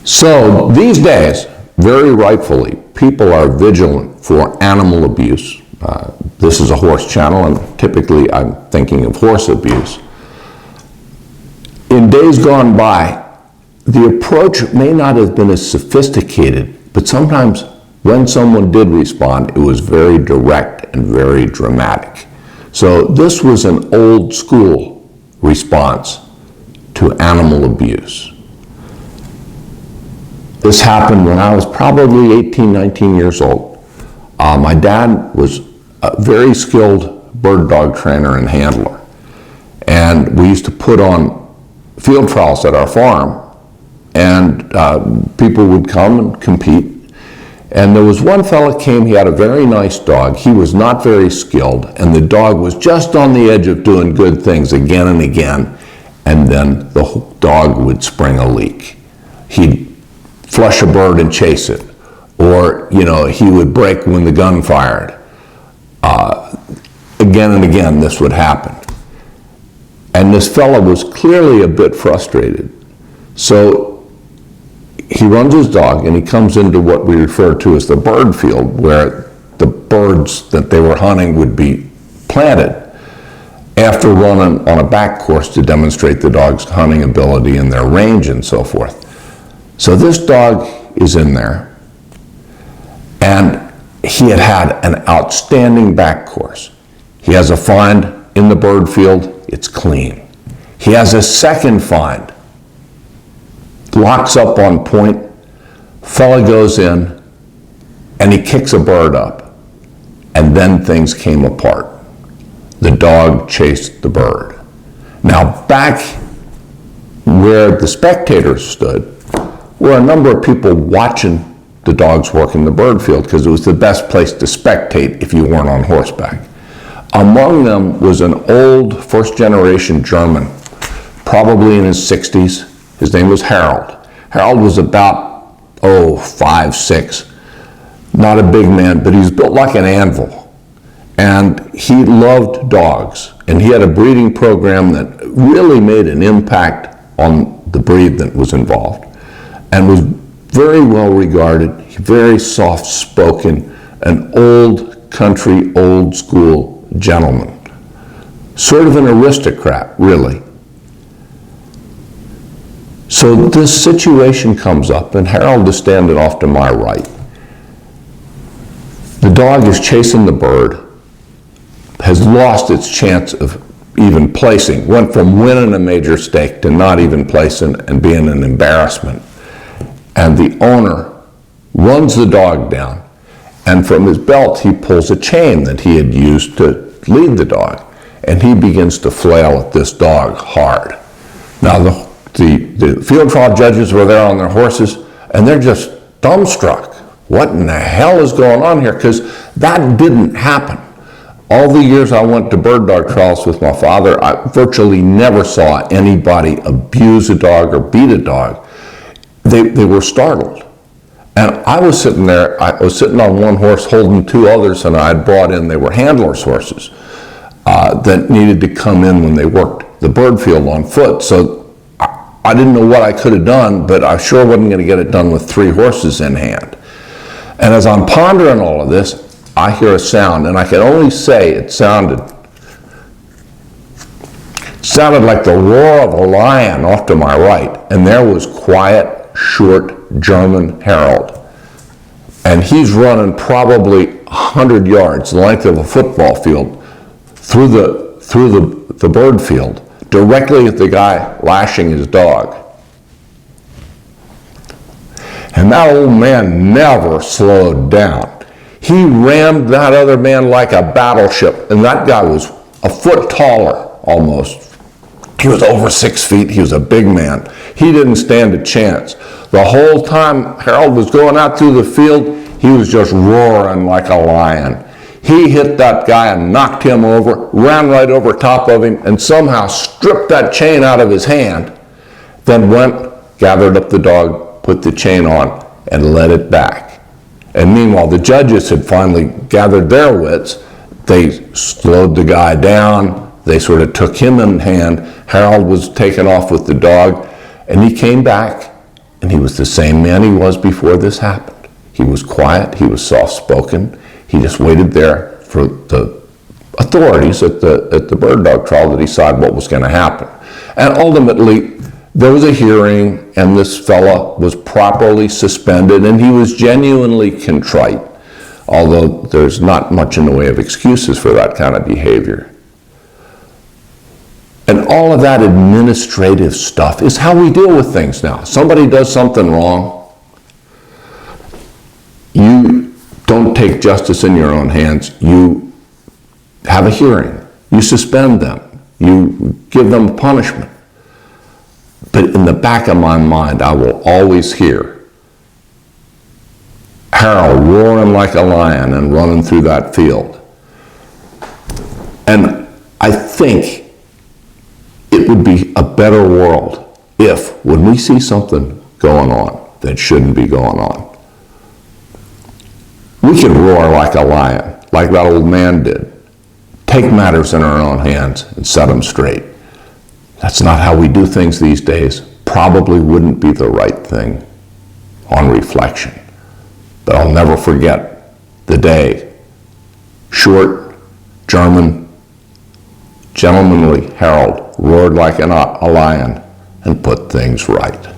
So these days, very rightfully, people are vigilant for animal abuse. This is a horse channel, and typically I'm thinking of horse abuse. In days gone by, the approach may not have been as sophisticated, but sometimes when someone did respond, it was very direct and very dramatic. So this was an old school response to animal abuse. This happened when I was probably 18, 19 years old. My dad was a very skilled bird dog trainer and handler. And we used to put on field trials at our farm, and people would come and compete. And there was one fella came, he had a very nice dog. He was not very skilled, and the dog was just on the edge of doing good things again and again, and then the dog would spring a leak. He'd flush a bird and chase it, or he would break when the gun fired. Again and again this would happen. And this fella was clearly a bit frustrated. So he runs his dog and he comes into what we refer to as the bird field, where the birds that they were hunting would be planted after running on a back course to demonstrate the dog's hunting ability and their range and so forth. So this dog is in there, and he had an outstanding back course. He has a find in the bird field, it's clean. He has a second find, locks up on point, fella goes in, and he kicks a bird up, and then things came apart. The dog chased the bird. Now back where the spectators stood were a number of people watching the dogs work in the bird field, because it was the best place to spectate if you weren't on horseback. Among them was an old first-generation German, probably in his 60s. His name was Harold. Harold was about, 5'6", not a big man, but he was built like an anvil. And he loved dogs, and he had a breeding program that really made an impact on the breed that was involved, and was very well regarded, very soft-spoken, an old country, old school gentleman. Sort of an aristocrat, really. So this situation comes up, and Harold is standing off to my right. The dog is chasing the bird, has lost its chance of even placing, went from winning a major stake to not even placing and being an embarrassment. And the owner runs the dog down, and from his belt he pulls a chain that he had used to lead the dog, and he begins to flail at this dog hard. Now the field trial judges were there on their horses, and they're just dumbstruck. What in the hell is going on here? Because that didn't happen. All the years I went to bird dog trials with my father, I virtually never saw anybody abuse a dog or beat a dog. They were startled. And I was sitting there, I was sitting on one horse holding two others, and I had brought in, they were handlers' horses that needed to come in when they worked the bird field on foot. So I didn't know what I could have done, but I sure wasn't going to get it done with three horses in hand. And as I'm pondering all of this, I hear a sound, and I can only say it sounded like the roar of a lion off to my right, and there was quiet, short German Harold. And he's running probably 100 yards, the length of a football field, through the bird field, directly at the guy lashing his dog. And that old man never slowed down. He rammed that other man like a battleship, and that guy was a foot taller almost. He was over 6 feet, he was a big man. He didn't stand a chance. The whole time Harold was going out through the field, he was just roaring like a lion. He hit that guy and knocked him over, ran right over top of him, and somehow stripped that chain out of his hand, then went, gathered up the dog, put the chain on, and led it back. And meanwhile, the judges had finally gathered their wits. They slowed the guy down. They sort of took him in hand. Harold was taken off with the dog, and he came back, And he was the same man he was before this happened. He was quiet, he was soft-spoken, he just waited there for the authorities at the bird dog trial to decide what was going to happen. And ultimately, there was a hearing, and this fella was properly suspended, and he was genuinely contrite, although there's not much in the way of excuses for that kind of behavior. And all of that administrative stuff is how we deal with things now. Somebody does something wrong, you don't take justice in your own hands. You have a hearing, you suspend them, you give them punishment. But in the back of my mind, I will always hear Harold roaring like a lion and running through that field. And I think it would be a better world if, when we see something going on that shouldn't be going on, we could roar like a lion, like that old man did. Take matters in our own hands and set them straight. That's not how we do things these days. Probably wouldn't be the right thing on reflection. But I'll never forget the day short, German, gentlemanly Harold roared like a lion and put things right.